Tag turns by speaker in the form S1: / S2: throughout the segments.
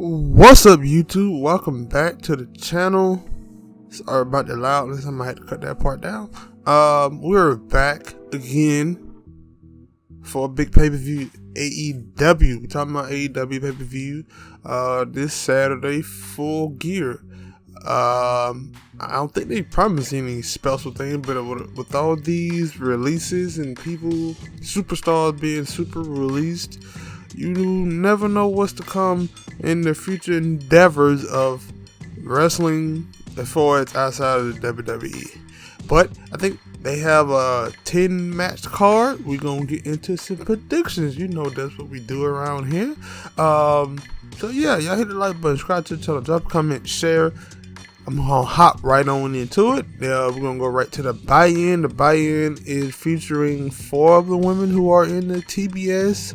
S1: What's up, YouTube? Welcome back to the channel. Sorry about the loudness. I might have to cut that part down. We're back again for a big pay-per-view AEW. We're talking about AEW pay-per-view this Saturday, Full Gear. I don't think they promised any special thing, but with all these releases and people, superstars being super released, you never know what's to come in the future endeavors of wrestling as far as outside of the WWE. But I think they have a 10 match card. We're gonna get into some predictions. You know that's what we do around here. So yeah, y'all hit the like button, subscribe to the channel, drop a comment, share. I'm gonna hop right on into it. We're gonna go right to the buy-in. The buy-in is featuring 4 of the women who are in the TBS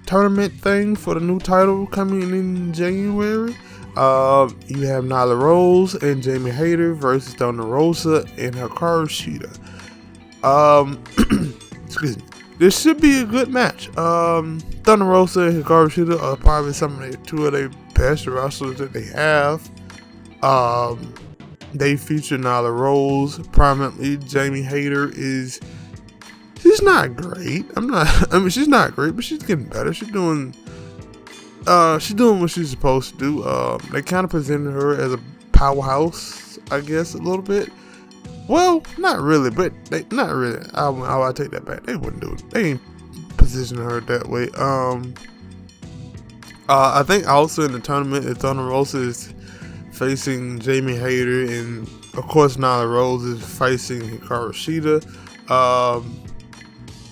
S1: tournament thing for the new title coming in January. You have Nyla Rose and Jamie Hayter versus Thunder Rosa and Hikaru Shida. Excuse me. This should be a good match. Thunder Rosa and Hikaru Shida are probably two of their best wrestlers that they have. They feature Nyla Rose prominently. Jamie Hayter she's not great. She's not great, but she's getting better. She's doing what she's supposed to do. They kind of presented her as a powerhouse, I guess, a little bit. Well, not really, but not really. I take that back. They wouldn't do it. They ain't positioning her that way. I think also in the tournament, Thunder Rosa is facing Jamie Hayter, and of course Nyla Rose is facing Hikaru Shida.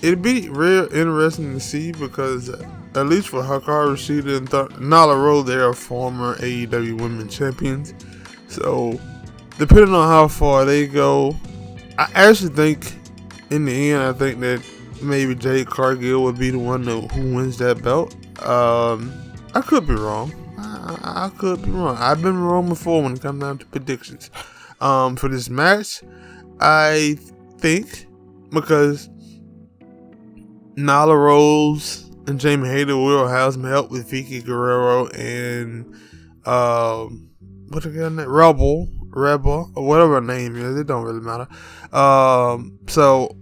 S1: It'd be real interesting to see because at least for Hikaru Shida and Nyla Rose, they are former AEW Women Champions. So depending on how far they go, I actually think in the end, I think that maybe Jade Cargill would be the one who wins that belt. I could be wrong. I could be wrong. I've been wrong before when it comes down to predictions. For this match, I think because Nyla Rose and Jamie Hayter will have some help with Vicky Guerrero and what the name? Rebel, or whatever her name is. It don't really matter. So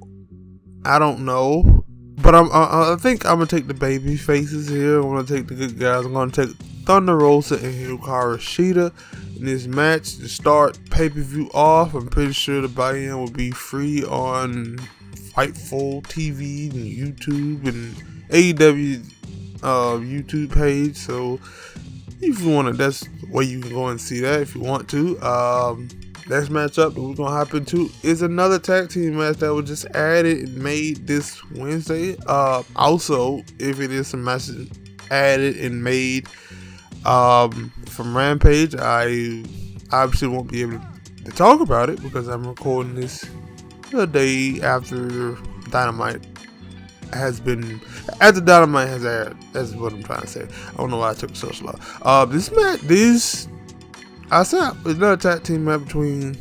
S1: I don't know, but I think I'm gonna take the baby faces here. I'm gonna take the good guys. I'm gonna take Thunder Rosa and Hikaru Shida in this match to start pay-per-view off. I'm pretty sure the buy-in will be free on Fightful TV and YouTube and AEW YouTube page. So if you want to, that's where you can go and see that if you want to. Next matchup that we're gonna hop into is another tag team match that was just added and made this Wednesday. Also, if it is some matches added and made from Rampage, I obviously won't be able to talk about it because I'm recording this the day after Dynamite has aired. That's what I'm trying to say. I don't know why I took it so slow. I said another tag team match between,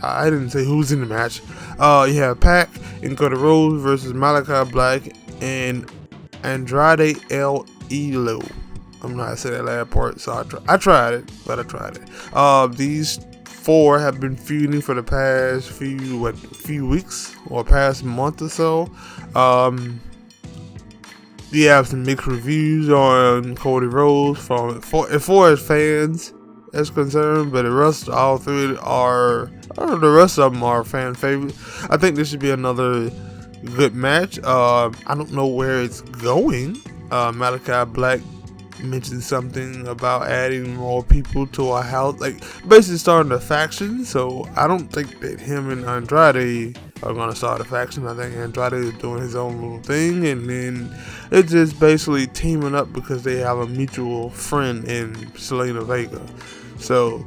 S1: I didn't say who's in the match. You have Pac and Cody Rhodes versus Malachi Black and Andrade El Elo. I'm not saying that last part, so I tried it. These 4 have been feuding for the past few weeks or past month or so. We have some mixed reviews on Cody Rhodes as far as fans is concerned, but the rest of them are fan favorites. I think this should be another good match. I don't know where it's going. Malachi Black mentioned something about adding more people to our house, like basically starting a faction. So I don't think that him and Andrade are gonna start a faction. I think Andrade is doing his own little thing, and then it's just basically teaming up because they have a mutual friend in Selena Vega. So,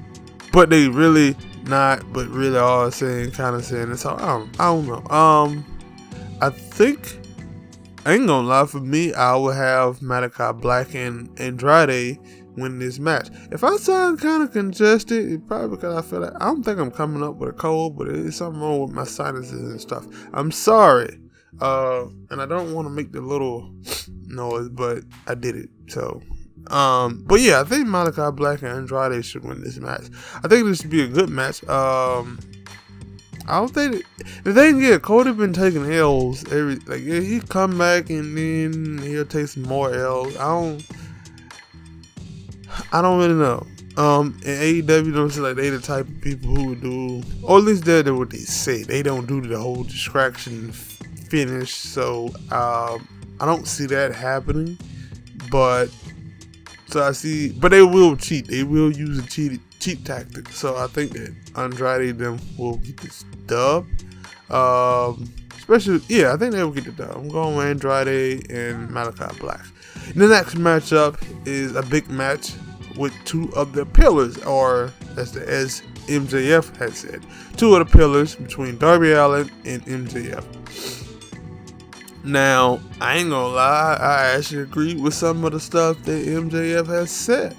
S1: but they really not, but really are kind of saying this. So I don't know. I think, I ain't gonna lie, for me, I would have Malachi Black and Andrade win this match. If I sound kind of congested, it's probably because I feel like I don't think I'm coming up with a cold, but there's something wrong with my sinuses and stuff. I'm sorry. And I don't want to make the little noise, but I did it. So But yeah, I think Malachi Black and Andrade should win this match. I think this should be a good match. I don't think the thing is, Cody been taking L's he come back and then he'll take some more L's. I don't really know. In AEW, don't seem like they the type of people who would do, or at least they're what they say. They don't do the whole distraction finish. So I don't see that happening. But they will cheat. They will use a cheat tactic. So I think that Andrade them will get this dub. Especially, I think they will get the dub. I'm going with Andrade and Malachi Black. The next matchup is a big match with two of the pillars, or as MJF has said, two of the pillars between Darby Allin and MJF. Now, I ain't gonna lie, I actually agree with some of the stuff that MJF has said.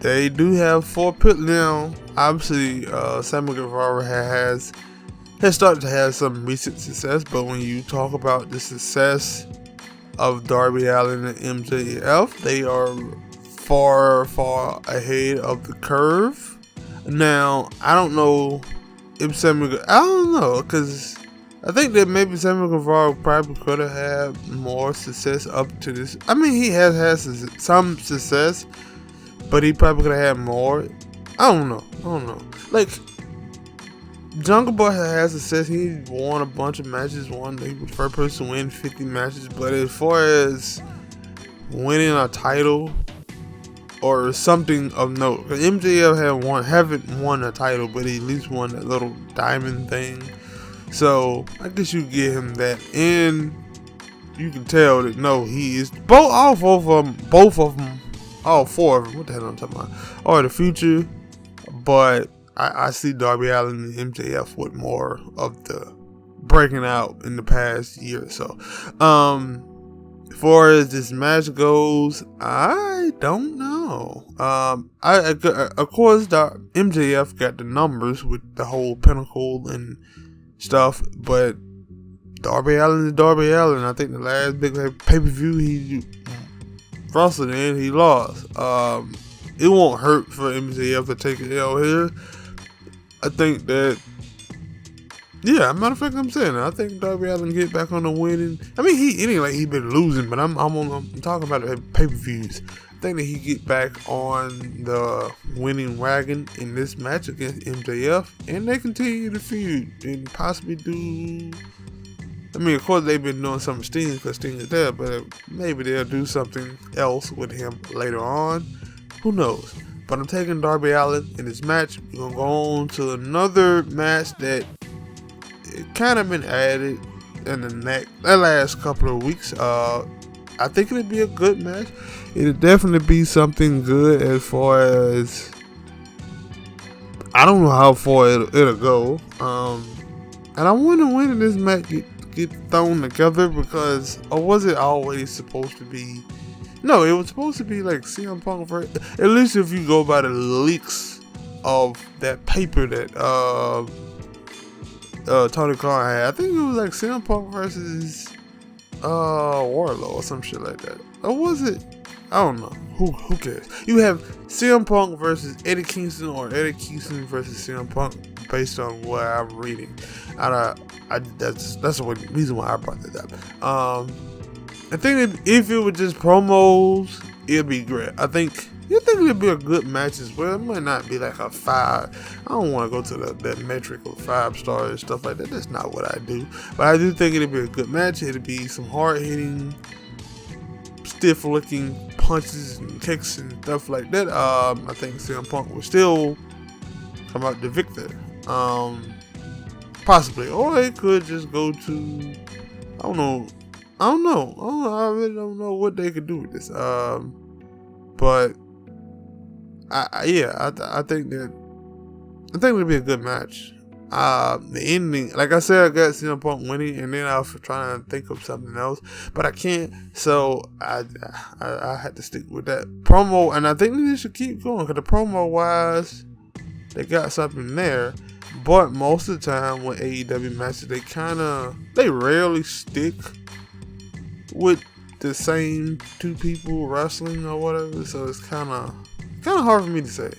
S1: They do have 4 pillars. Now, obviously, Sammy Guevara has started to have some recent success, but when you talk about the success of Darby Allin and MJF, they are far, far ahead of the curve. Now, I don't know if because I think that maybe Sammy Guevara probably could have had more success up to this. I mean, he has had some success, but he probably could have had more. I don't know. Like, Jungle Boy has had success. He won a bunch of matches. He was the first person to win 50 matches. But as far as winning a title or something of note, because MJF haven't won a title, but he at least won that little diamond thing. So I guess you give him that, and you can tell that he is all 4 of them. What the hell am I talking about? Are the future, but I see Darby Allin and MJF with more of the breaking out in the past year or so. As far as this match goes, I don't know. Of course, the MJF got the numbers with the whole Pinnacle and stuff, but Darby Allin is Darby Allin. I think the last big pay-per-view he wrestled in, he lost. It won't hurt for MJF to take an L here. I think that, matter of fact, I'm saying that. I think Darby Allin get back on the winning. I mean, he been losing, but I'm talking about the pay-per-views. I think that he get back on the winning wagon in this match against MJF, and they continue to feud and possibly do. I mean, of course, they've been doing some Sting because Sting is there, but maybe they'll do something else with him later on. Who knows? But I'm taking Darby Allin in this match. We're gonna go on to another match that it kind of been added in the last couple of weeks. I think it'll be a good match. It'll definitely be something good as far as, I don't know how far it'll go. And I wonder when this match get thrown together, because, or was it always supposed to be? No, it was supposed to be like CM Punk versus, at least if you go by the leaks of that paper that Tony Khan had. I think it was like CM Punk versus Warlow or some shit like that. Or was it? I don't know. Who cares? You have CM Punk versus Eddie Kingston, or Eddie Kingston versus CM Punk, based on what I'm reading. That's the reason why I brought that up. I think that if it was just promos, it'd be great. I think it'd be a good match as well. It might not be like a 5. I don't want to go to that metric of 5 stars and stuff like that. That's not what I do. But I do think it'd be a good match. It'd be some hard-hitting, stiff-looking punches and kicks and stuff like that. I think CM Punk will still come out the victor. Possibly. Or it could just go to, I don't know. I really don't know what they could do with this. But I think it'll be a good match. The ending, like I said, I got CM Punk winning, and then I was trying to think of something else, but I can't. So I had to stick with that promo, and I think they should keep going, because the promo wise, they got something there. But most of the time with AEW matches, they rarely stick with the same two people wrestling or whatever, so it's kind of hard for me to say.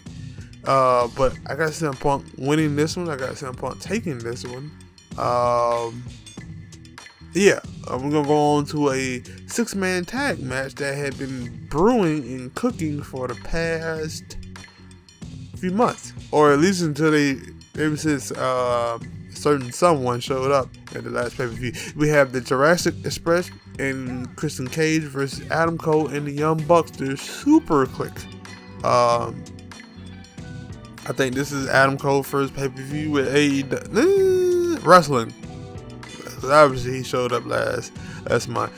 S1: But I got CM Punk winning this one. I got CM Punk taking this one. Yeah, we're gonna go on to a 6-man tag match that had been brewing and cooking for the past few months, or at least until ever since certain someone showed up at the last pay-per-view. We have the Jurassic Express and Christian Cage versus Adam Cole and the Young Bucks. They're super quick. I think this is Adam Cole's first pay-per-view with AEW wrestling. Obviously, he showed up last month.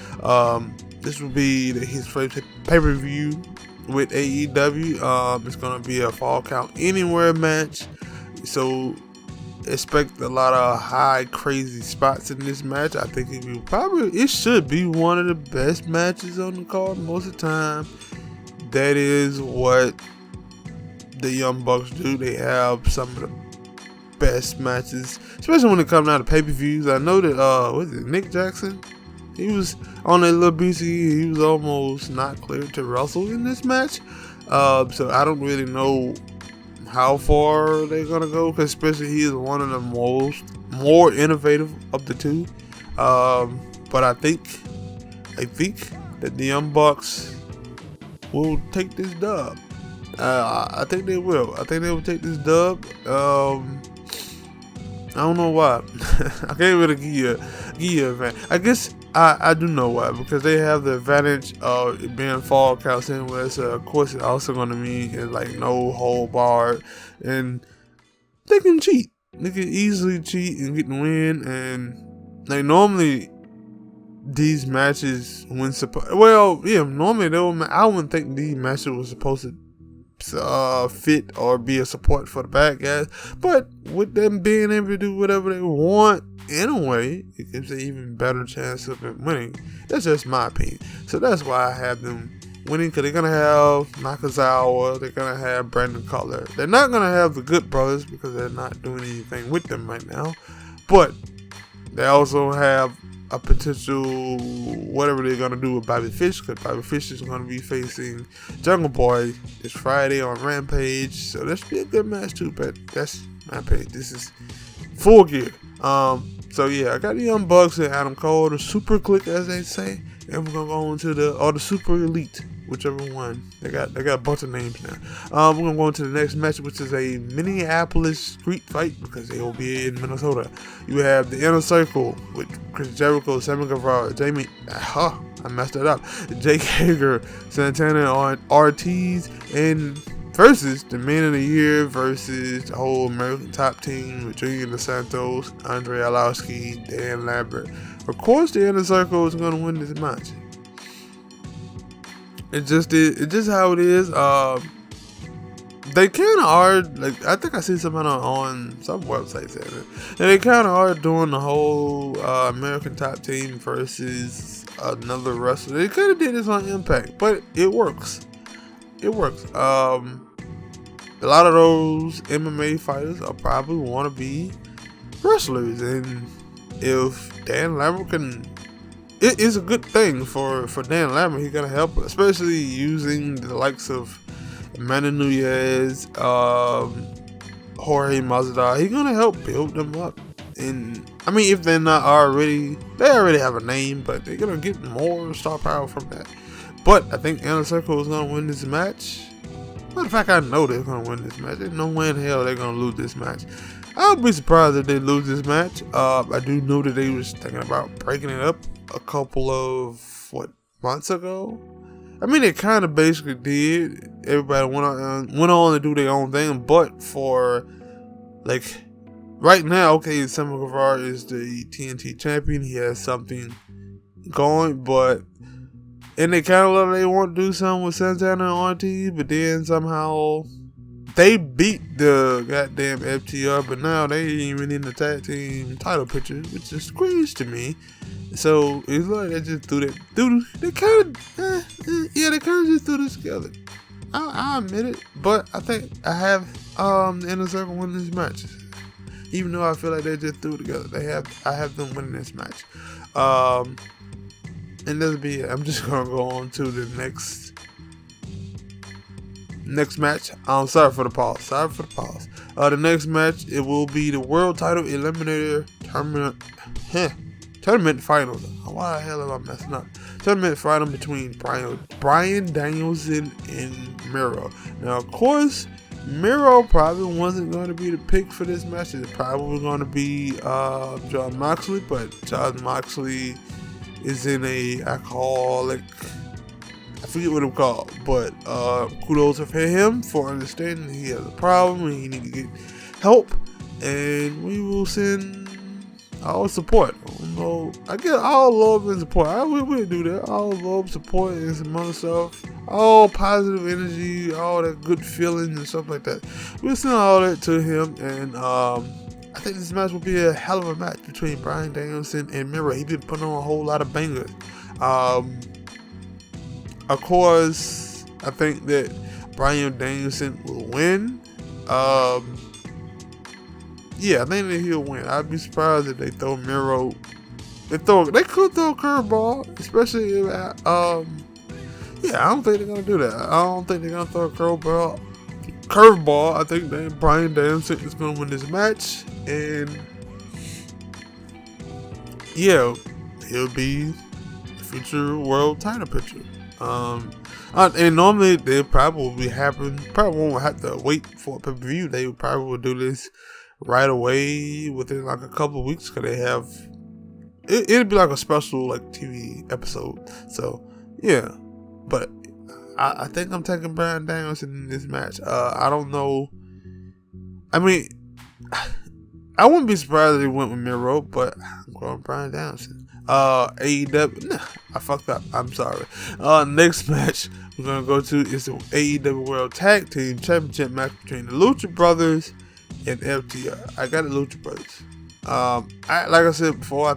S1: This will be his first pay-per-view with AEW. It's gonna be a Fall Count Anywhere match, so expect a lot of high, crazy spots in this match. I think it should be one of the best matches on the card most of the time. That is what the Young Bucks do. They have some of the best matches, especially when it comes out of pay-per-views. I know that Nick Jackson, he was on a little BC. He was almost not cleared to wrestle in this match. So I don't really know how far they're gonna go, because especially he is one of the more innovative of the two. But I think that the Young Bucks will take this dub. I think they will. I think they will take this dub. I don't know why. I can't really give you a advantage. I guess I do know why, because they have the advantage of it being Fall Counts Anywhere. So of course it's also going to mean it's like no hold barred, and they can cheat. They can easily cheat and get the win. And like normally these matches normally I wouldn't think these matches were supposed to fit or be a support for the bad guys, but with them being able to do whatever they want anyway, it gives an even better chance of them winning. That's just my opinion. So that's why I have them winning, because they're gonna have Nakazawa, they're gonna have Brandon Cutler. They're not gonna have the Good Brothers because they're not doing anything with them right now, but they also have a potential whatever they're gonna do with Bobby Fish, because Bobby Fish is gonna be facing Jungle Boy this Friday on Rampage, so that should be a good match too. But that's Rampage. This is Full Gear. So yeah, I got the Young Bucks and Adam Cole, the Super Click as they say, and we're gonna go on to the Super Elite, whichever one. They got a bunch of names now. We're gonna go into the next match, which is a Minneapolis street fight, because they will be in Minnesota. You have the Inner Circle with Chris Jericho, Sammy Guevara, I messed it up. Jake Hager, Santana, Ortiz, and versus the Man of the Year versus the whole American Top Team with Junior Dos Santos, Andre Arlovski, Dan Lambert. Of course, the Inner Circle is going to win this match. It's just how it is. They kind of are, like, I think I see something on some websites saying it. And they kind of are doing the whole American Top Team versus another wrestler. They kind of did this on Impact, but it works. It works. A lot of those MMA fighters are probably want to be wrestlers, and if Dan Lambert can, it is a good thing for Dan Lambert. He's gonna help, especially using the likes of Amanda Nunes, Jorge Masvidal. He's gonna help build them up. And I mean, if they're not already, they already have a name, but they're gonna get more star power from that. But I think Inner Circle is gonna win this match. Matter of fact, I know they're gonna win this match. There's no way in hell they're gonna lose this match. I would be surprised if they lose this match. I do know that they was thinking about breaking it up a couple of months ago. I mean, they kind of basically did. Everybody went on to do their own thing, but for like right now, okay, Sammy Guevara is the TNT champion. He has something going, and they kind of look like they want to do something with Santana and Ortiz, but then somehow they beat the goddamn FTR, but now they ain't even in the tag team title picture, which is crazy to me. So it's like they just threw that. They kind of just threw this together. I admit it, but I think I have the Inner Circle winning this match. Even though I feel like they just threw it together, I have them winning this match. And that'll be it. I'm just gonna go on to the next match. Sorry for the pause. The next match, it will be the world title eliminator tournament finals. Why the hell am I messing up? Tournament final between Bryan Danielson and Miro. Now, of course, Miro probably wasn't going to be the pick for this match. It's probably going to be Jon Moxley, but Jon Moxley is in a alcoholic, I forget what it's called, but kudos for him for understanding he has a problem and he needs to get help, and we will send our support. I get all love and support. I would do that. All love, support, and some other stuff. All positive energy, all that good feelings and stuff like that. We'll send all that to him, and I think this match will be a hell of a match between Bryan Danielson and Miro. He's been putting on a whole lot of bangers. Of course, I think that Bryan Danielson will win. Yeah, I think that he'll win. I'd be surprised if they throw Miro. They could throw a curveball, especially if yeah, I don't think they're gonna do that. I don't think they're gonna throw a curveball. I think that Bryan Danielson is gonna win this match, and yeah, he'll be the future world title picture. And normally they probably won't have to wait for a pay-per-view. They probably will do this right away within like a couple of weeks, because they have it'll be like a special like TV episode. So yeah, but I think I'm taking Bryan Danielson in this match. I don't know. I mean, I wouldn't be surprised if they went with Miro, but I'm going Bryan Danielson. AEW. Nah, I fucked up. I'm sorry. Next match we're gonna go to is the AEW World Tag Team Championship match between the Lucha Brothers and FTR. I got the Lucha Brothers. Like I said before, I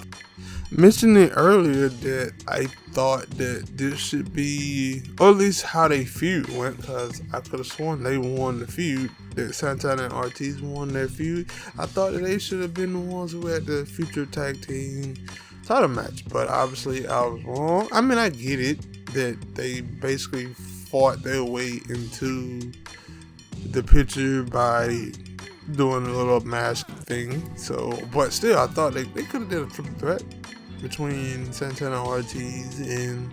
S1: mentioned it earlier that I thought that this should be, or at least how they feud went, because I could have sworn they won the feud. That Santana and Ortiz won their feud. I thought that they should have been the ones who had the future tag team title match, but obviously I was wrong. I mean, I get it that they basically fought their way into the picture by doing a little mask thing. So, but still, I thought they could have did a triple threat between Santana Ortiz and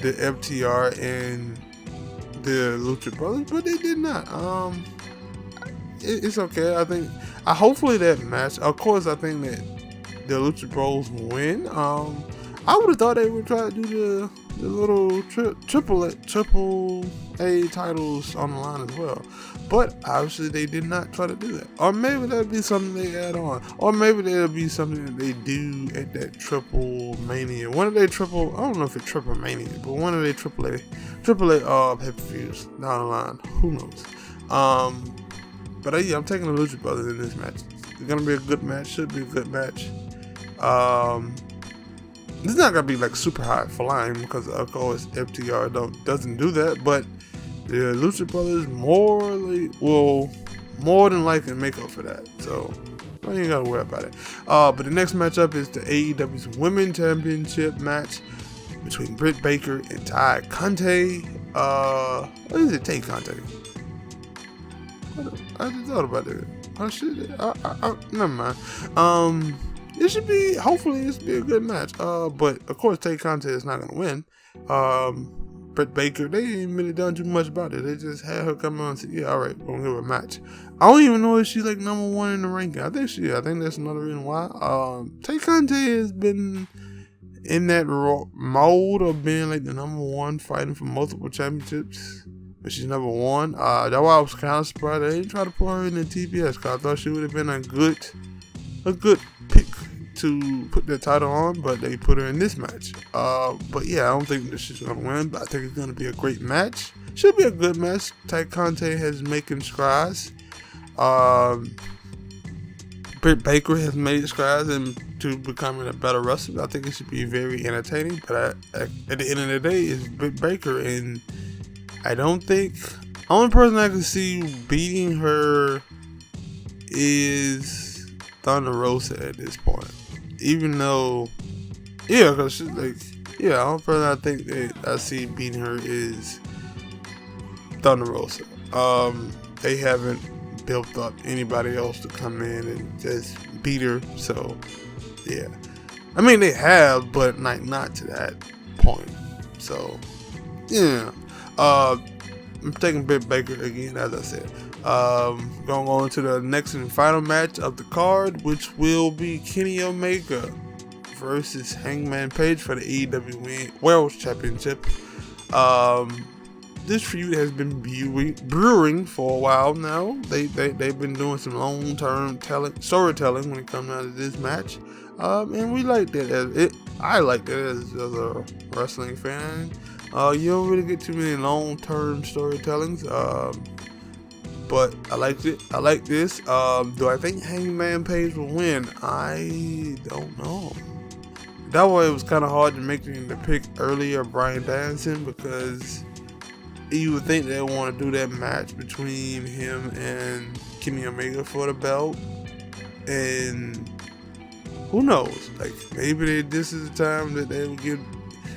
S1: the FTR and the Lucha Brothers, but they did not. It's okay. I think, hopefully that match. Of course, I think that the Lucha Bros will win. I would have thought they would try to do the little triple A titles on the line as well, but obviously they did not try to do that. Or maybe that'll be something they add on, or maybe that'll be something that they do at that Triple Mania. One of their triple, I don't know if it's Triple Mania, but one of their triple A pay-per-views down the line. Who knows? But yeah, I'm taking the Lucha Brothers in this match. It's gonna be a good match. Should be a good match. It's not gonna be like super high flying, because of course FTR doesn't do that, but the Lucha Brothers more than likely make up for that. So you ain't gotta worry about it. But the next matchup is the AEW's Women's Championship match between Britt Baker and Tay Conte. What is it, Tay Conte? I just thought about that. Oh shit! Never mind. It should be, hopefully this should be a good match. But of course Tay Conte is not gonna win. Britt Baker, they ain't really done too much about it. They just had her come on and say, yeah, alright, we're gonna give her a match. I don't even know if she's like number one in the ranking. I think that's another reason why. Tay Conte has been in that mode of being like the number one, fighting for multiple championships, but she's never won. That's why I was kind of surprised they didn't try to put her in the TBS, because I thought she would have been a good pick to put the title on, but they put her in this match. But yeah, I don't think that she's gonna win, but I think it's gonna be a great match. Should be a good match. Tay Conte has making strides. Britt Baker has made strides into becoming a better wrestler. I think it should be very entertaining, but at the end of the day, it's Britt Baker, and I don't think, only person I can see beating her is Thunder Rosa at this point. Even though, yeah, because she's like, yeah, only person I think that I see beating her is Thunder Rosa. They haven't built up anybody else to come in and just beat her. So yeah, I mean they have, but not to that point. So yeah, I'm taking Britt Baker again, as I said. Going on to the next and final match of the card, which will be Kenny Omega versus Hangman Page for the AEW World Championship. This feud has been brewing for a while now. They've been doing some long-term storytelling when it comes down to this match, and we like that. I like that as a wrestling fan. You don't really get too many long-term storytellings, but I liked it. I like this. Do I think Hangman Page will win? I don't know. That way, it was kind of hard to make me to pick earlier Bryan Danielson, because you would think they want to do that match between him and Kenny Omega for the belt, and who knows? Like, maybe this is the time that they would get,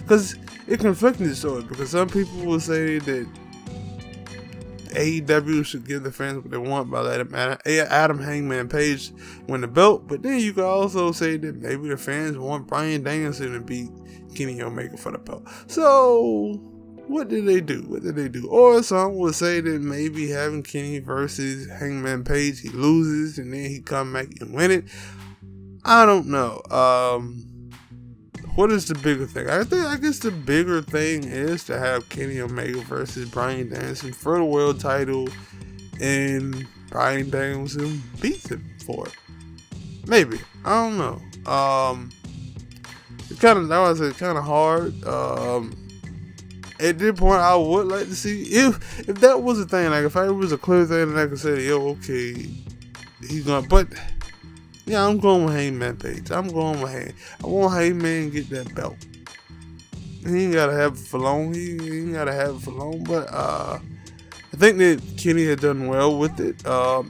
S1: because it conflicting stories. Because some people will say that AEW should give the fans what they want by letting Adam Hangman Page win the belt, but then you could also say that maybe the fans want Bryan Danielson to beat Kenny Omega for the belt. So what did they do? Or some would say that maybe having Kenny versus Hangman Page, he loses and then he come back and win it. I don't know. What is the bigger thing? I guess the bigger thing is to have Kenny Omega versus Bryan Danielson for the world title, and Bryan Danielson beats him for it. Maybe, I don't know. It's kind of hard. At this point, I would like to see if that was a thing. Like, if it was a clear thing, and I could say, yo, okay, he's gonna. But yeah, I'm going with Hangman Page. I want Hangman to get that belt. He ain't gotta have it for long. But I think that Kenny had done well with it. I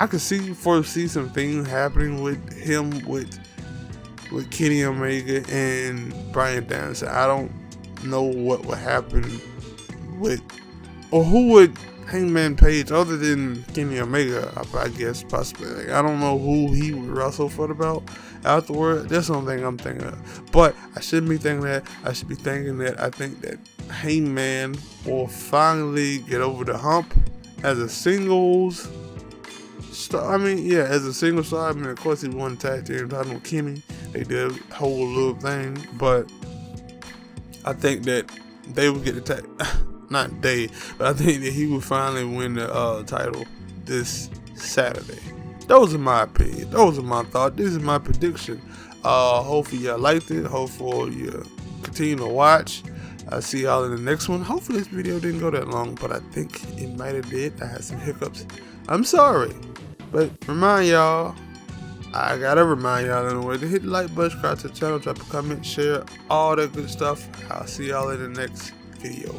S1: could foresee some things happening with him with Kenny Omega and Bryan Danielson. I don't know what would happen with, or who would Hangman Page other than Kenny Omega, I guess, possibly. Like, I don't know who he would wrestle for the belt afterward. That's the only thing I'm thinking of. But I shouldn't be thinking that. I should be thinking that I think that Hangman will finally get over the hump as a singles star. As a single star. Of course, he won the tag team title with Kenny. They did a whole little thing. But I think that they will get the tag. Not they, but I think that he will finally win the title this Saturday. Those are my opinion. Those are my thoughts. This is my prediction. Hopefully y'all liked it. Hopefully you continue to watch. I'll see y'all in the next one. Hopefully this video didn't go that long, but I think it might have did. I had some hiccups. I'm sorry. But I gotta remind y'all anyway to hit the like button, subscribe to the channel, drop a comment, share, all that good stuff. I'll see y'all in the next video.